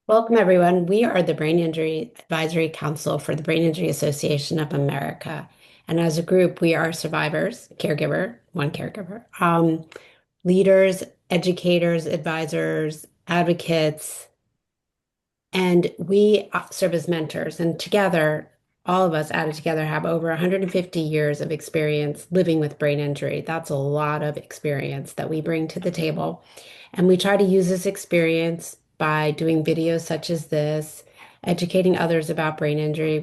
Welcome, everyone. We are the Brain Injury Advisory Council for the Brain Injury Association of America. And as a group, we are survivors, one caregiver, leaders, educators, advisors, advocates, and we serve as mentors. And together, all of us added together have over 150 years of experience living with brain injury. That's a lot of experience that we bring to the table. And we try to use this experience by doing videos such as this, educating others about brain injury.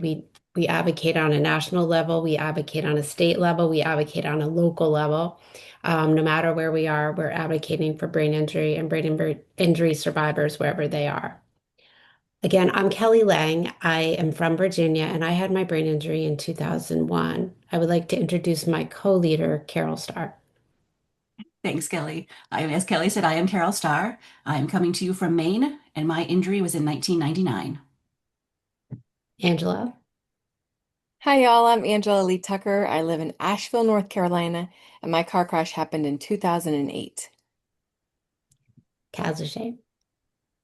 We advocate on a national level, we advocate on a state level, we advocate on a local level. No matter where we are, we're advocating for brain injury and injury survivors wherever they are. Again, I'm Kelly Lang. I am from Virginia and I had my brain injury in 2001. I would like to introduce my co-leader, Carole Starr. Thanks, Kelly. As Kelly said, I am Carole Starr. I am coming to you from Maine, and my injury was in 1999. Angela, Hi, y'all. I'm Angela Lee Tucker. I live in Asheville, North Carolina, and my car crash happened in 2008. Kazashay,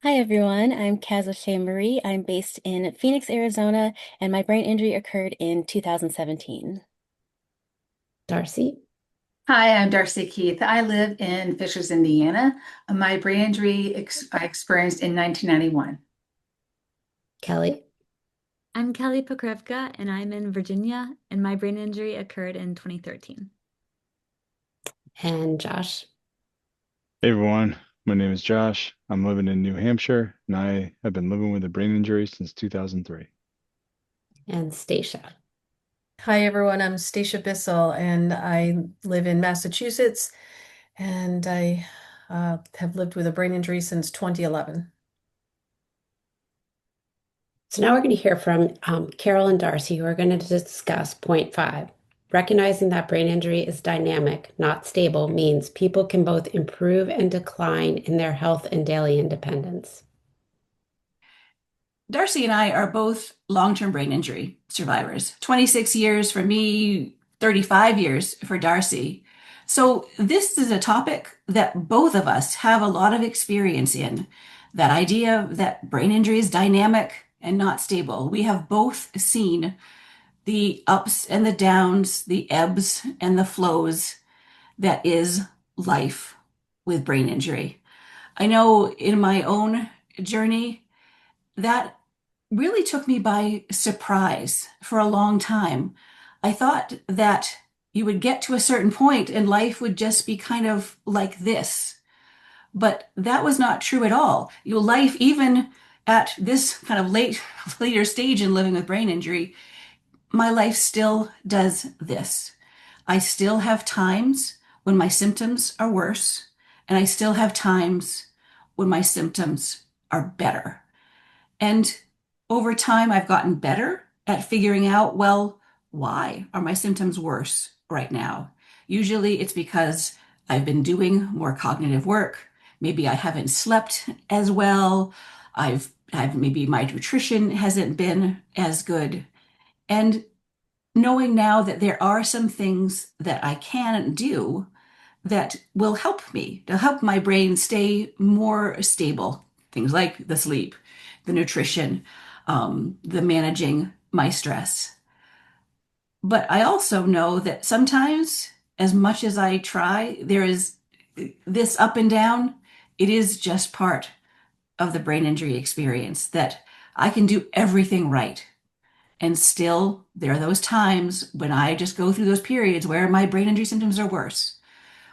Hi everyone, I'm Kazashay Marie. I'm based in Phoenix, Arizona, and my brain injury occurred in 2017. Darcy, Hi, I'm Darcy Keith. I live in Fishers, Indiana. My brain injury I experienced in 1991. Kelly, I'm Kelly Pokrivka, and I'm in Virginia, and my brain injury occurred in 2013. and Josh, Hey everyone, my name is Josh. I'm living in New Hampshire and I have been living with a brain injury since 2003. and Stacia. Hi, everyone. I'm Stacia Bissell, and I live in Massachusetts, and I have lived with a brain injury since 2011. So now we're going to hear from Carole and Darcy, who are going to discuss point five. Recognizing that brain injury is dynamic, not stable, means people can both improve and decline in their health and daily independence. Darcy and I are both long-term brain injury survivors. 26 years for me, 35 years for Darcy. So this is a topic that both of us have a lot of experience in. That idea that brain injury is dynamic and not stable. We have both seen the ups and the downs, the ebbs and the flows that is life with brain injury. I know in my own journey, that really took me by surprise for a long time. I thought that you would get to a certain point and life would just be kind of like this. But that was not true at all. Your life, even at this kind of later stage in living with brain injury, my life still does this. I still have times when my symptoms are worse, and I still have times when my symptoms are better. And over time, I've gotten better at figuring out, well, why are my symptoms worse right now? Usually it's because I've been doing more cognitive work. Maybe I haven't slept as well. I've maybe my nutrition hasn't been as good. And knowing now that there are some things that I can do that will help me to help my brain stay more stable. Things like the sleep, the nutrition, the managing my stress. But I also know that sometimes, as much as I try, there is this up and down. It is just part of the brain injury experience that I can do everything right. And still, there are those times when I just go through those periods where my brain injury symptoms are worse,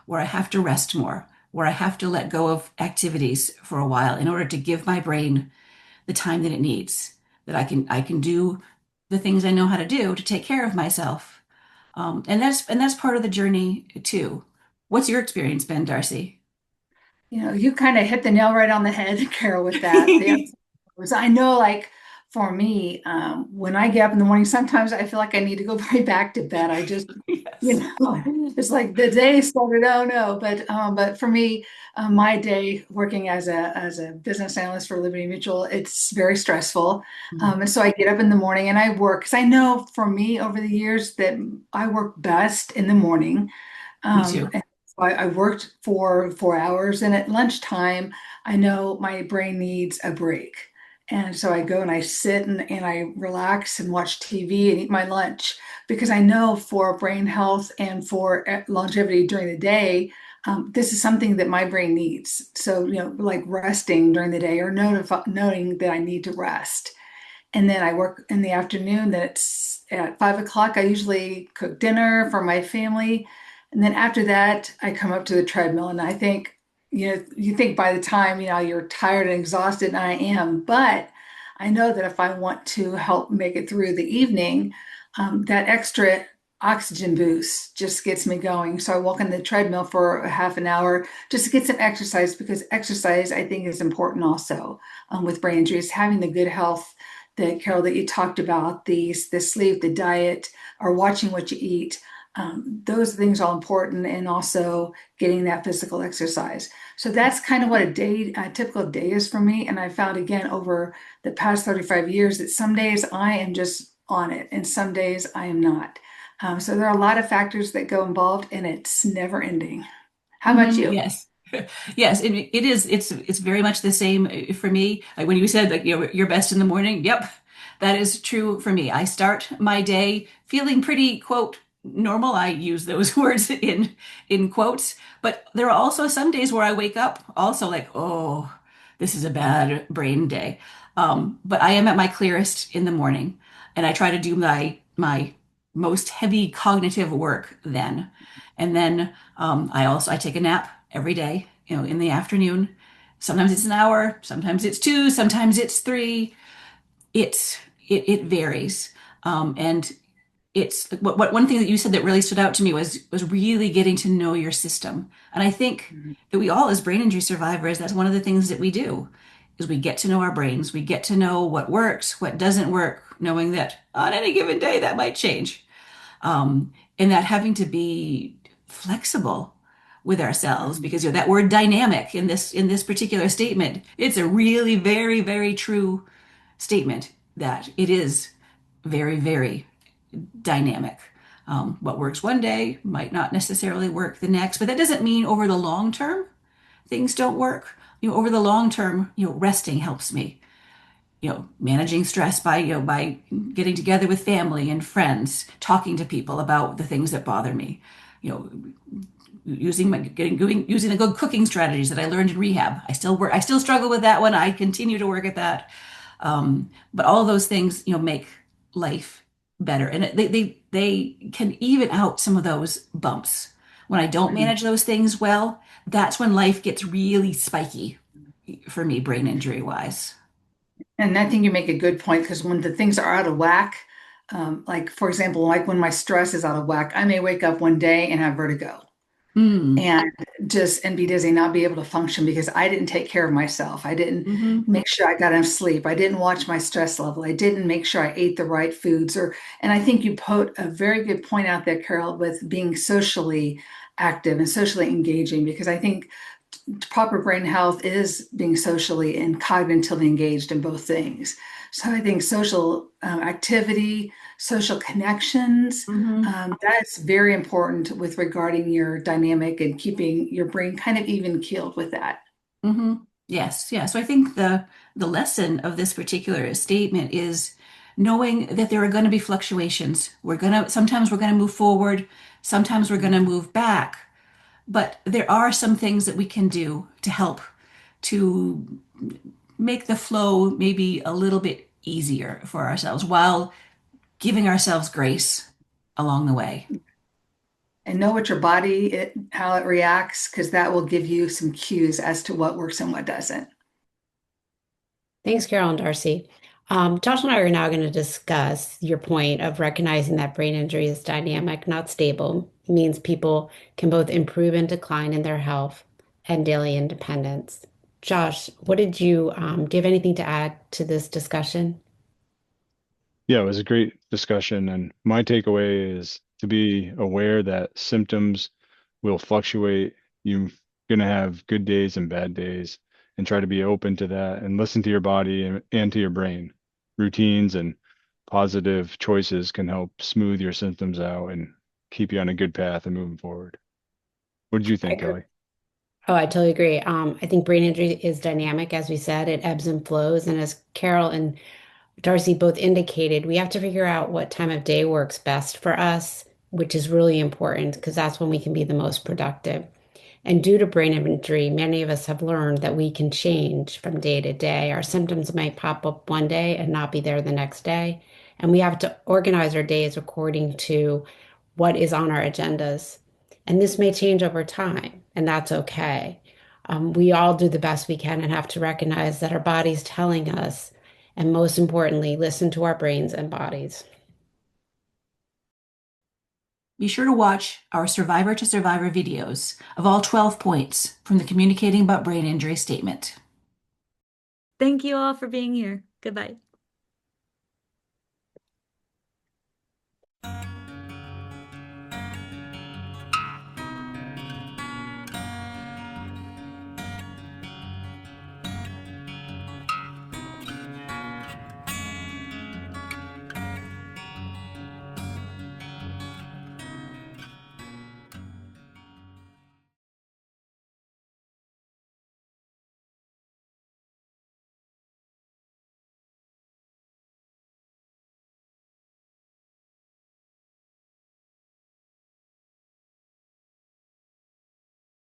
where I have to rest more, where I have to let go of activities for a while in order to give my brain the time that it needs, that I can do the things I know how to do to take care of myself. And that's part of the journey too. What's your experience been, Darcy? You kind of hit the nail right on the head, Carol, with that. The ups and downs. I know, like for me, when I get up in the morning, sometimes I feel like I need to go right back to bed. I just, Yes. it's like the day started. Oh no! But for me, my day working as a business analyst for Liberty Mutual, it's very stressful. Mhm. And so I get up in the morning and I work because I know for me over the years that I work best in the morning. Me too. And so I worked for 4 hours, and at lunchtime, I know my brain needs a break. And so I go and I sit and I relax and watch TV and eat my lunch because I know for brain health and for longevity during the day, this is something that my brain needs. So, like resting during the day or knowing that I need to rest. And then I work in the afternoon. Then it's at 5 o'clock. I usually cook dinner for my family. And then after that, I come up to the treadmill. And I think, you think by the time, you're tired and exhausted, and I am. But I know that if I want to help make it through the evening, that extra oxygen boost just gets me going. So I walk on the treadmill for a half an hour just to get some exercise because exercise, I think, is important also with brain injuries, having the good health that Carole that you talked about, the sleep, the diet, or watching what you eat. Those things are all important, and also getting that physical exercise. So that's kind of what a typical day is for me. And I found again over the past 35 years that some days I am just on it, and some days I am not. So there are a lot of factors that go involved, and it's never ending. How about Mhm, you? yes. Yes, it is. It's very much the same for me. Like when you said like you're best in the morning. Yep, that is true for me. I start my day feeling pretty, quote, normal. I use those words in quotes, but there are also some days where I wake up also like, oh, this is a bad brain day. But I am at my clearest in the morning, and I try to do my most heavy cognitive work then. And then I take a nap every day, in the afternoon. Sometimes it's an hour, sometimes it's two, sometimes it's three. It varies. And it's what one thing that you said that really stood out to me was really getting to know your system. And I think that we all, as brain injury survivors, that's one of the things that we do is we get to know our brains. We get to know what works, what doesn't work, knowing that on any given day that might change, and that having to be flexible with ourselves because that word dynamic in this particular statement, it's a really very, very true statement that it is very, very dynamic. What works one day might not necessarily work the next, but that doesn't mean over the long term things don't work. Over the long term, resting helps me, managing stress by getting together with family and friends, talking to people about the things that bother me, you know, using the good cooking strategies that I learned in rehab. I still struggle with that one. I continue to work at that. But all of those things, make life better, and they can even out some of those bumps. When I don't Mhm. manage those things well, that's when life gets really spiky for me, brain injury wise. And I think you make a good point because when the things are out of whack, like for example, like when my stress is out of whack, I may wake up one day and have vertigo Mm. and and be dizzy, not be able to function because I didn't take care of myself. I didn't Hmm. make sure I got enough sleep. I didn't watch my stress level. I didn't make sure I ate the right foods. And I think you put a very good point out there, Carole, with being socially active and socially engaging because I think proper brain health is being socially and cognitively engaged in both things. So I think social activity, social connections, Hmm. that's very important with regarding your dynamic and keeping your brain kind of even keeled with that. Hmm. Yes, yeah. So I think the lesson of this particular statement is knowing that there are going to be fluctuations. Sometimes we're gonna move forward, sometimes we're gonna move back, but there are some things that we can do to help to make the flow maybe a little bit easier for ourselves while giving ourselves grace along the way. And know what your body, how it reacts, because that will give you some cues as to what works and what doesn't. Thanks, Carol and Darcy. Josh and I are now going to discuss your point of recognizing that brain injury is dynamic, not stable, means people can both improve and decline in their health and daily independence. Josh, do you have anything to add to this discussion? Yeah, it was a great discussion. And my takeaway is to be aware that symptoms will fluctuate. You're going to have good days and bad days, and try to be open to that and listen to your body and to your brain. Routines and positive choices can help smooth your symptoms out and keep you on a good path and moving forward. What did you I think, agree. Kelly? Oh, I totally agree. I think brain injury is dynamic, as we said, it ebbs and flows. And as Carol and Darcy both indicated, we have to figure out what time of day works best for us, which is really important because that's when we can be the most productive. And due to brain injury, many of us have learned that we can change from day to day. Our symptoms might pop up one day and not be there the next day. And we have to organize our days according to what is on our agendas. And this may change over time, and that's okay. We all do the best we can and have to recognize that our body's telling us, and most importantly, listen to our brains and bodies. Be sure to watch our Survivor to Survivor videos of all 12 points from the Communicating About Brain Injury statement. Thank you all for being here. Goodbye.